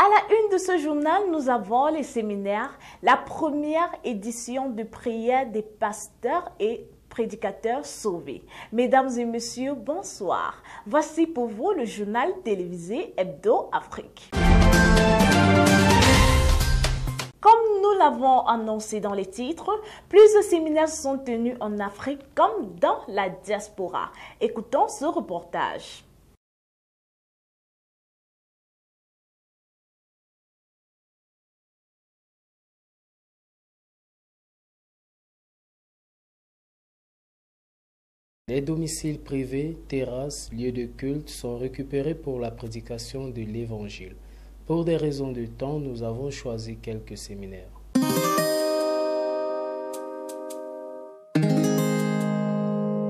la une de ce journal, nous avons les séminaires, la première édition de prière des pasteurs et prédicateurs sauvés. Mesdames et messieurs, bonsoir. Voici pour vous le journal télévisé Hebdo Afrique. Comme nous l'avons annoncé dans les titres, plusieurs séminaires sont tenus en Afrique comme dans la diaspora. Écoutons ce reportage. Les domiciles privés, terrasses, lieux de culte sont récupérés pour la prédication de l'Évangile. Pour des raisons de temps, nous avons choisi quelques séminaires.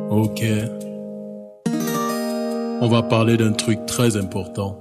Ok. On va parler d'un truc très important.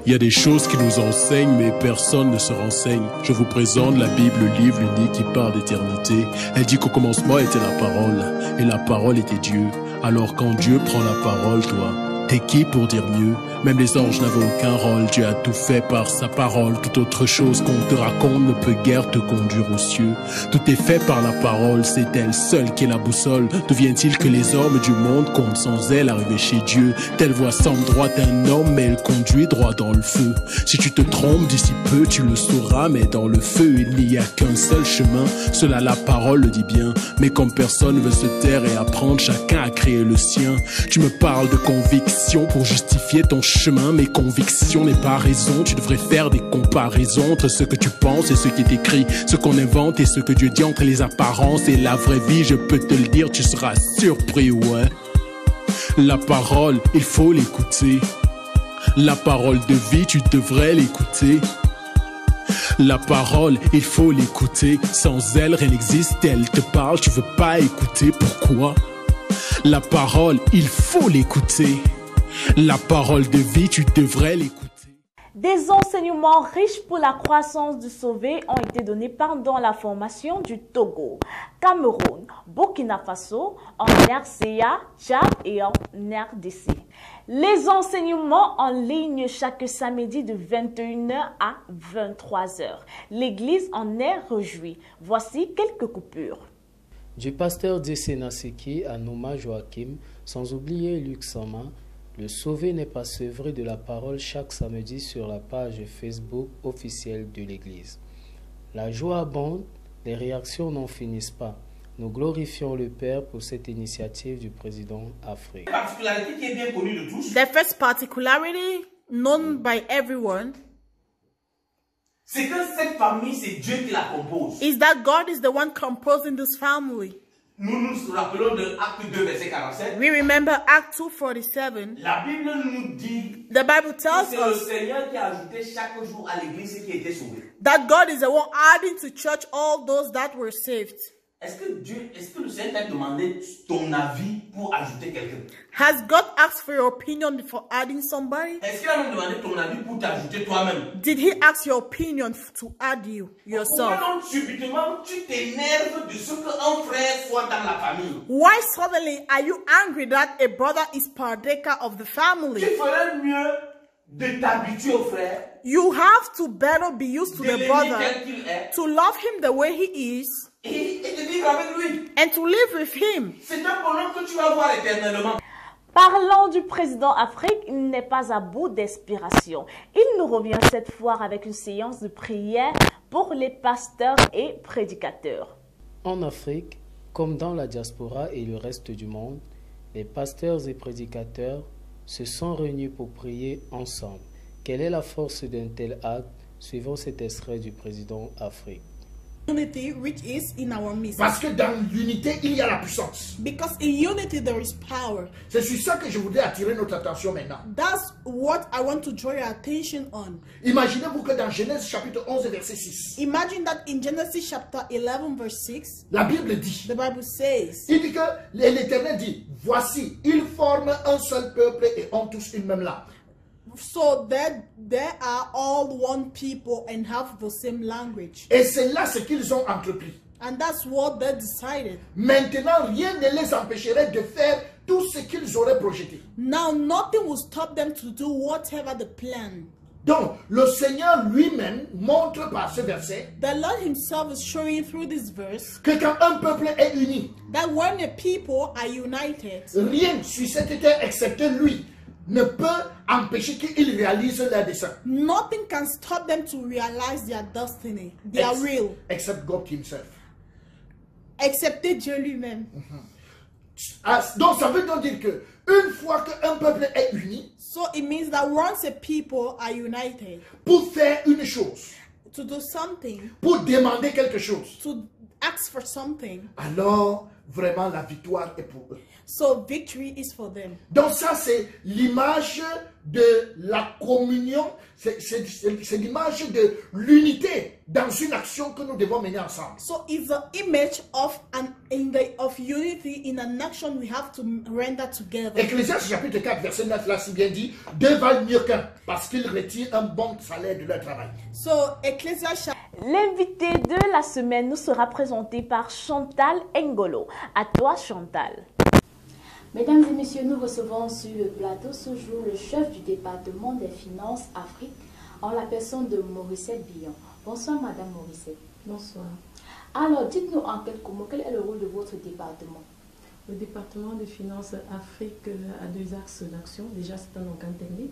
Il y a des choses qui nous enseignent, mais personne ne se renseigne. Je vous présente la Bible, le livre unique qui parle d'éternité. Elle dit qu'au commencement était la parole, et la parole était Dieu. Alors quand Dieu prend la parole, toi, t'es qui pour dire mieux? Même les anges n'avaient aucun rôle, Dieu a tout fait par sa parole. Toute autre chose qu'on te raconte ne peut guère te conduire aux cieux. Tout est fait par la parole, c'est elle seule qui est la boussole. D'où vient-il que les hommes du monde comptent sans elle arriver chez Dieu? Telle voie semble droite d'un homme, mais elle conduit droit dans le feu. Si tu te trompes d'ici peu, tu le sauras, mais dans le feu, il n'y a qu'un seul chemin. Cela la parole le dit bien, mais comme personne veut se taire et apprendre, chacun a créé le sien. Tu me parles de conviction pour justifier ton chemin, mais conviction n'est pas raison. Tu devrais faire des comparaisons entre ce que tu penses et ce qui est écrit, ce qu'on invente et ce que Dieu dit, entre les apparences et la vraie vie. Je peux te le dire, tu seras surpris, ouais. La parole, il faut l'écouter. La parole de vie, tu devrais l'écouter. La parole, il faut l'écouter. Sans elle, rien n'existe. Elle te parle, tu veux pas écouter. Pourquoi? La parole, il faut l'écouter. La parole de vie, tu devrais l'écouter. Des enseignements riches pour la croissance du sauvé ont été donnés pendant la formation du Togo, Cameroun, Burkina Faso, en RCA, Tchad et en RDC. Les enseignements en ligne chaque samedi de 21h à 23h. L'Église en est réjouie. Voici quelques coupures. Du pasteur Dessé Naseki à Noma Joachim, sans oublier Luc Sama, le sauvé n'est pas sevré de la parole chaque samedi sur la page Facebook officielle de l'Église. La joie abonde, les réactions n'en finissent pas. Nous glorifions le Père pour cette initiative du président Afrique. La particularité qui est bien connue de tous, The first particularity known by everyone c'est que cette famille, c'est Dieu qui la compose. is that God is the one composing this family. Nous nous rappelons de Acte 2, verset 47. We remember Act 2:47. La Bible nous dit The Bible que tells c'est le us Seigneur qui a ajouté chaque jour à l'église ceux qui étaient sauvés. that God is the one adding to church all those that were saved. Est-ce que le Seigneur t'a demandé ton avis pour ajouter quelqu'un? Has God asked for your opinion before adding somebody? Est-ce qu'il a même demandé ton avis pour t'ajouter toi-même? Did he ask your opinion to add you, yourself? Pourquoi donc subitement tu t'énerves de ce qu'un frère soit dans la famille? Why suddenly are you angry that a brother is partaker of the family? Tu ferais mieux de t'habituer au frère, You have to better be used to de the l'aimer brother, tel qu'il est, to love him the way he is, et de vivre avec lui. and to live with him. C'est un bonheur que tu vas voir éternellement. Parlant du président Afrique, il n'est pas à bout d'inspiration. Il nous revient cette fois avec une séance de prière pour les pasteurs et prédicateurs. En Afrique, comme dans la diaspora et le reste du monde, les pasteurs et prédicateurs se sont réunis pour prier ensemble. Quelle est la force d'un tel acte? Suivant cet extrait du président Afrique. Unity which is in our midst. Parce que dans l'unité, il y a la puissance. Because in unity there is power. C'est sur ça que je voudrais attirer notre attention maintenant. That's what I want to draw your attention on. Imaginez-vous que dans Genèse chapitre 11 verset 6, Imagine that in Genesis chapter 11 verse 6, la Bible dit, the Bible says, il dit que l'Éternel dit, voici, ils forment un seul peuple et ont tous une même langue. so that they are all one people and have the same language. Et c'est là ce qu'ils ont entrepris. And that's what they decided. Maintenant, rien ne les empêcherait de faire tout ce qu'ils auraient projeté. Now nothing will stop them to do whatever the plan. Donc, le Seigneur lui-même montre par ce verset The Lord himself is showing through this verse que quand un peuple est uni, that when the people are united, rien sur cette terre excepté lui ne peut empêcher qu'ils réalisent leur dessein. nothing can stop them to realize their destiny, their will, Except God himself. excepté Dieu lui-même. Donc ça veut donc dire que une fois qu'un peuple est uni, So it means that once a people are united pour faire une chose, to do something, pour demander quelque chose, to ask for something, alors vraiment la victoire est pour eux. so victory is for them. Donc ça c'est l'image de la communion, c'est l'image de l'unité dans une action que nous devons mener ensemble. So it's an image of of unity in an action we have to render together. Ecclésiaste chapitre 4 verset 9 là si bien dit, deux valent mieux qu'un parce qu'ils retirent un bon salaire de leur travail. So Ecclesiastes. L'invité de la semaine nous sera présenté par Chantal Ngolo. À toi, Chantal. Mesdames et messieurs, nous recevons sur le plateau ce jour le chef du département des finances Afrique en la personne de Morissette Billon. Bonsoir Madame Morissette. Bonsoir. Alors dites-nous en quelques mots, quel est le rôle de votre département? Le département des finances Afrique a deux axes d'action. Déjà c'est un organe technique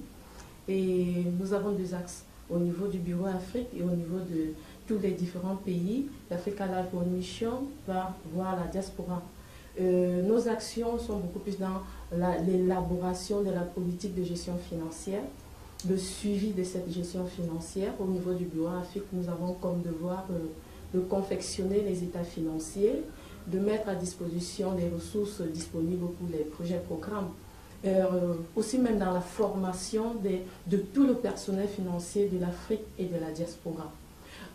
et nous avons deux axes au niveau du bureau Afrique et au niveau de tous les différents pays. L'Afrique à la Mission va voir la diaspora. Nos actions sont beaucoup plus dans l'élaboration de la politique de gestion financière, le suivi de cette gestion financière. Au niveau du bureau Afrique, nous avons comme devoir de confectionner les états financiers, de mettre à disposition les ressources disponibles pour les projets programmes. Aussi même dans la formation de tout le personnel financier de l'Afrique et de la diaspora.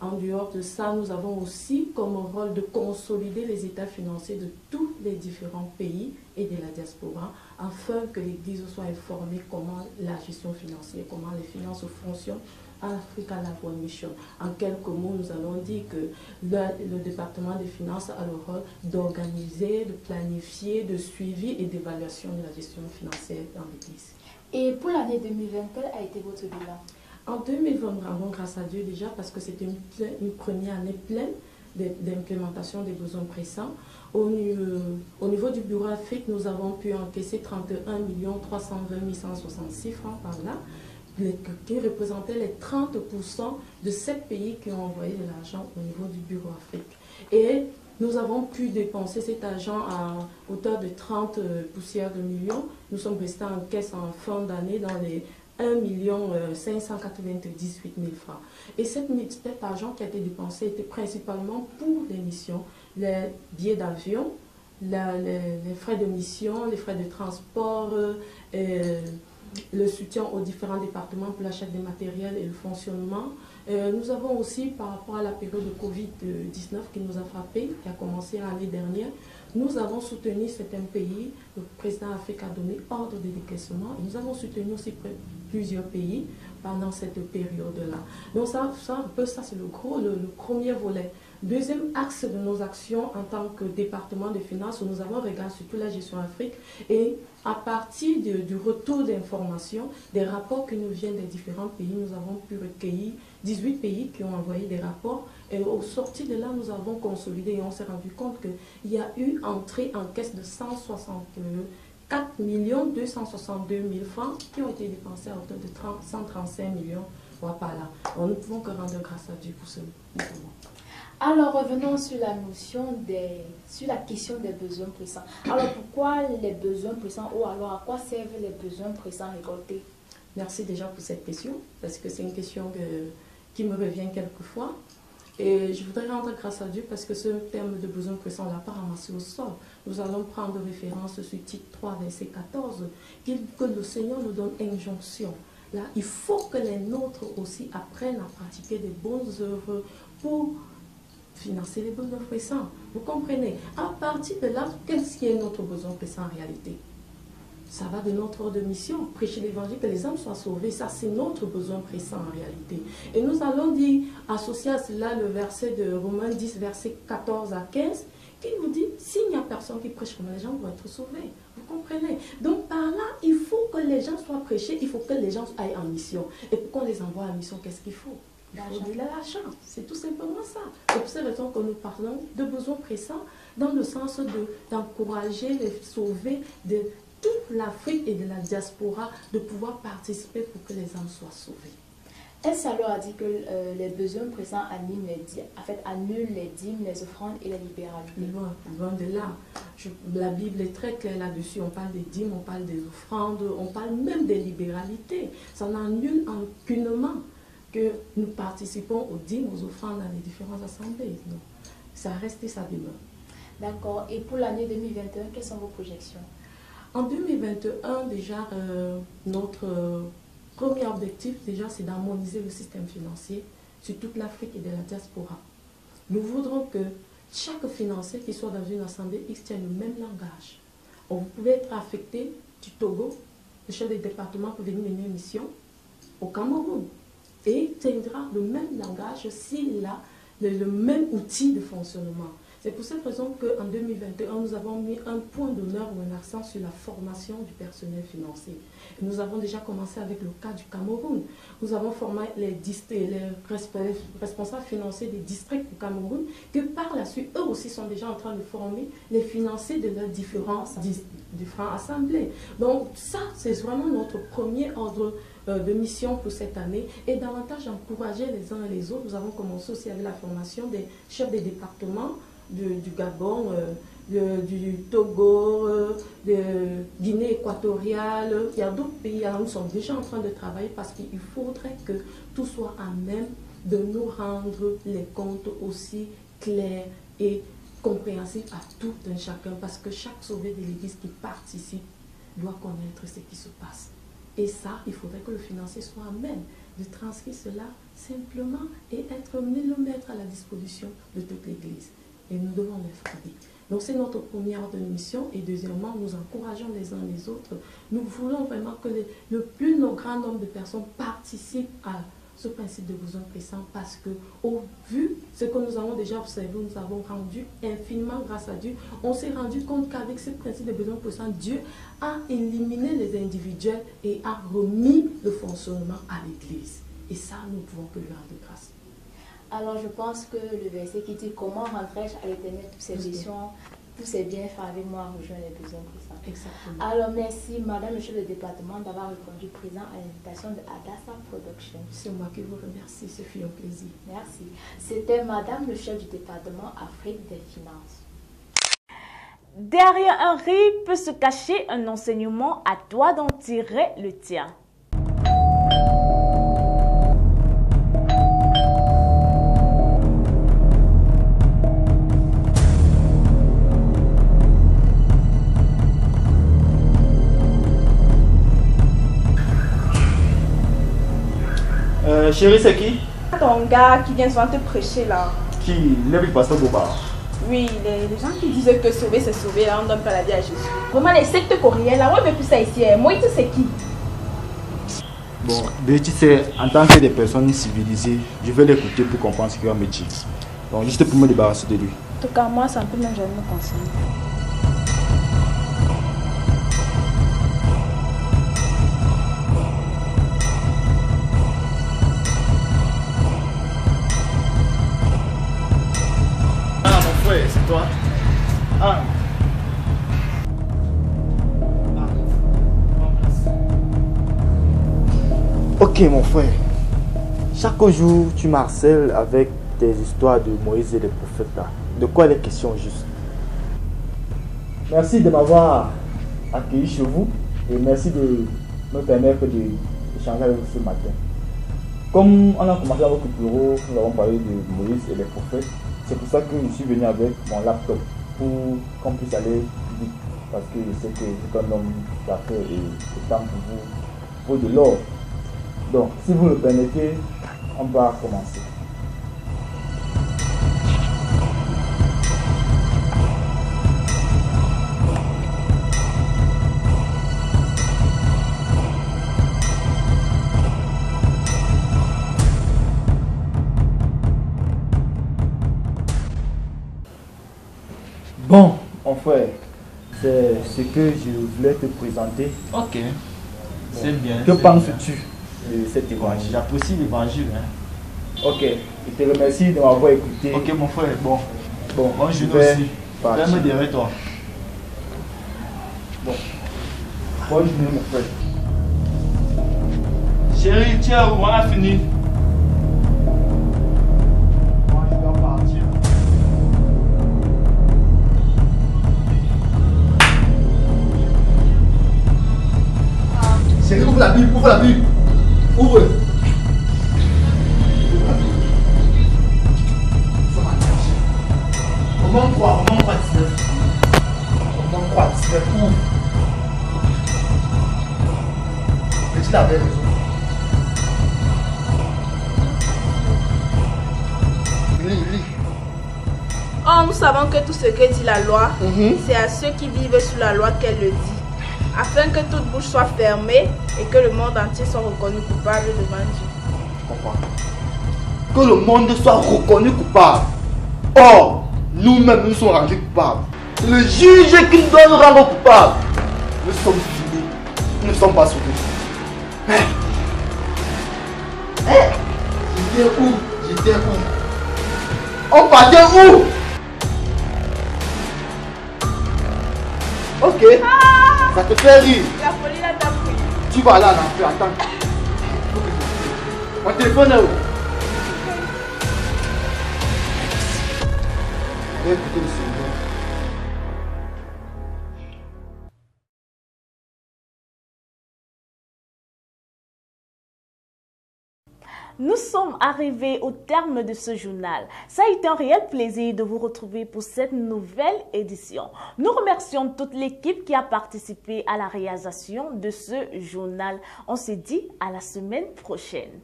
En dehors de ça, nous avons aussi comme rôle de consolider les états financiers de tous les différents pays et de la diaspora afin que l'Église soit informée comment la gestion financière, comment les finances fonctionnent en Afrique à la Mission. En quelques mots, nous allons dire que le département des finances a le rôle d'organiser, de planifier, de suivi et d'évaluation de la gestion financière dans l'Église. Et pour l'année 2020, quel a été votre bilan? En 2020, nous rendons grâce à Dieu déjà parce que c'était une première année pleine d'implémentation des besoins pressants. Au niveau du bureau Afrique, nous avons pu encaisser 31 320 166 francs par là, qui représentaient les 30% de 7 pays qui ont envoyé de l'argent au niveau du bureau Afrique. Et nous avons pu dépenser cet argent à hauteur de 30 poussières de millions. Nous sommes restés en caisse en fin d'année dans les 1 598 000 francs. Et cet argent qui a été dépensé était principalement pour les missions, les billets d'avion, les frais de mission, les frais de transport, le soutien aux différents départements pour l'achat des matériels et le fonctionnement. Nous avons aussi, par rapport à la période de Covid-19 qui nous a frappé, qui a commencé l'année dernière, nous avons soutenu certains pays. Le président Afrique a donné ordre de décaissement. Et nous avons soutenu aussi plusieurs pays pendant cette période-là. Donc ça c'est le premier volet. Deuxième axe de nos actions en tant que département de finances, nous avons regardé surtout la gestion Afrique et à partir du retour d'informations, des rapports qui nous viennent des différents pays, nous avons pu recueillir 18 pays qui ont envoyé des rapports et au sorti de là, nous avons consolidé et on s'est rendu compte qu'il y a eu entrée en caisse de 164 262 000 francs qui ont été dépensés à hauteur de 135 millions par là. Alors, nous ne pouvons que rendre grâce à Dieu pour ce mouvement. Alors revenons sur la question des besoins pressants. Alors pourquoi les besoins pressants ou alors à quoi servent les besoins pressants récoltés? Merci déjà pour cette question parce que c'est une question qui me revient quelquefois. Et je voudrais rendre grâce à Dieu parce que ce terme de besoin pressant, on ne l'a pas ramassé au sol. Nous allons prendre référence sur titre 3, verset 14, que le Seigneur nous donne injonction. Là, il faut que les nôtres aussi apprennent à pratiquer des bonnes œuvres pour financer les besoins pressants. Vous comprenez? À partir de là, qu'est-ce qui est notre besoin pressant en réalité? Ça va de notre ordre de mission, prêcher l'évangile, que les âmes soient sauvées. Ça, c'est notre besoin pressant en réalité. Et nous allons dire, associer à cela le verset de Romains 10, verset 14 à 15, qui nous dit, s'il n'y a personne qui prêche, comment les gens vont être sauvés? Vous comprenez? Donc par là, il faut que les gens soient prêchés, il faut que les gens aillent en mission. Et pour qu'on les envoie en mission, qu'est-ce qu'il faut? Il faut de l'argent. C'est tout simplement ça. C'est pour ces raisons que nous parlons de besoins pressants dans le sens d'encourager, de sauver de toute l'Afrique et de la diaspora de pouvoir participer pour que les âmes soient sauvées. Est-ce alors a dit que les besoins pressants annulent les dîmes, les offrandes et les libéralités? Loin de là. La Bible est très claire là-dessus. On parle des dîmes, on parle des offrandes, on parle même des libéralités. Ça n'annule aucunement que nous participons aux dîmes, aux offrandes dans les différentes assemblées. Donc, ça reste et ça demeure. D'accord. Et pour l'année 2021, quelles sont vos projections? En 2021, déjà, notre premier objectif, déjà, c'est d'harmoniser le système financier sur toute l'Afrique et de la diaspora. Nous voudrons que chaque financier qui soit dans une assemblée X tienne le même langage. Vous pouvez être affecté du Togo, le chef du département peut venir mener une mission au Cameroun et tiendra le même langage s'il a le même outil de fonctionnement. C'est pour cette raison qu'en 2021, nous avons mis un point d'honneur ou un accent sur la formation du personnel financier. Et nous avons déjà commencé avec le cas du Cameroun. Nous avons formé les responsables financiers des districts du Cameroun, que par la suite, eux aussi sont déjà en train de former les financiers de leurs différentes assemblées. Donc ça, c'est vraiment notre premier ordre de mission pour cette année et davantage encourager les uns et les autres. Nous avons commencé aussi avec la formation des chefs des départements du Gabon, du Togo, de Guinée équatoriale. Il y a d'autres pays, alors nous sommes déjà en train de travailler parce qu'il faudrait que tout soit à même de nous rendre les comptes aussi clairs et compréhensibles à tout un chacun, parce que chaque sauvé de l'Église qui participe doit connaître ce qui se passe. Et ça, il faudrait que le financier soit à même de transcrire cela simplement et le mettre à la disposition de toute l'Église. Et nous devons l'informer. Donc c'est notre première ordre de mission. Et deuxièmement, nous encourageons les uns les autres. Nous voulons vraiment que le plus grand nombre de personnes participent à ce principe de besoin pressant, parce que au vu de ce que nous avons déjà observé, nous avons rendu infiniment grâce à Dieu. On s'est rendu compte qu'avec ce principe de besoin pressant, Dieu a éliminé les individuels et a remis le fonctionnement à l'Église. Et ça, nous ne pouvons que lui rendre grâce. Alors je pense que le verset qui dit comment rendrai-je à l'Éternel toutes ses missions, tous ses bienfaits avec moi rejoindre les besoins pressants. Exactement. Alors merci Madame le chef de département d'avoir répondu présent à l'invitation de Adassa Production. C'est moi qui vous remercie, ce fut un plaisir. Merci. C'était Madame le chef du département Afrique des Finances. Derrière un rire peut se cacher un enseignement, à toi d'en tirer le tien. Chérie, c'est qui? Ton gars qui vient souvent te prêcher là. Qui? Le pasteur Boba. Oui, les gens qui disaient que sauver c'est sauver, là, on donne pas la vie à Jésus. Vraiment les sectes coréennes là, on ne veut plus ça ici. Moi, tu sais qui? Bon, tu sais, en tant que des personnes civilisées, je vais l'écouter pour comprendre ce qu'il va me dire. Donc, juste pour me débarrasser de lui. En tout cas, moi, ça ne peut même jamais me concerner. C'est toi. Ok mon frère, chaque jour tu m'harcèles avec tes histoires de Moïse et des prophètes là. De quoi il est question juste? Merci de m'avoir accueilli chez vous et merci de me permettre d'échanger avec vous ce matin. Comme on a commencé dans votre bureau, nous avons parlé de Moïse et des prophètes. C'est pour ça que je suis venu avec mon laptop pour qu'on puisse aller vite, parce que je sais que c'est un homme d'affaires et le temps pour vous vaut de l'or. Donc, si vous le permettez, on va commencer. Bon, mon frère, C'est ce que je voulais te présenter. Ok, c'est bien. Que penses-tu de cet évangile? J'apprécie l'évangile. Hein. Ok, je te remercie de m'avoir écouté. Ok, mon frère, bon, je vais aussi. Ferme derrière toi. Bon, bonne journée, mon frère. Chérie, tiens, on a fini. Moi, je dois partir. Chérie, ouvre la Bible, ouvre la Bible. Ouvre. Romains 3, 19. Romains 3, 19, ouvre. Petit avait raison. Lis. Or, nous savons que tout ce que dit la loi, c'est à ceux qui vivent sous la loi qu'elle le dit, afin que toute bouche soit fermée et que le monde entier soit reconnu coupable devant Dieu. Je comprends. Que le monde soit reconnu coupable. Or, nous-mêmes, nous sommes rendus coupables. Le juge qui doit nous rendre coupables. Nous sommes finis. Nous ne sommes pas sauvés. J'étais où? On partait où? Ok. Ça te fait rire. La folie là t'a pris. Tu vas là en enfer, attends. Mon téléphone est où? Écoutez le Seigneur. Nous sommes arrivés au terme de ce journal. Ça a été un réel plaisir de vous retrouver pour cette nouvelle édition. Nous remercions toute l'équipe qui a participé à la réalisation de ce journal. On se dit à la semaine prochaine.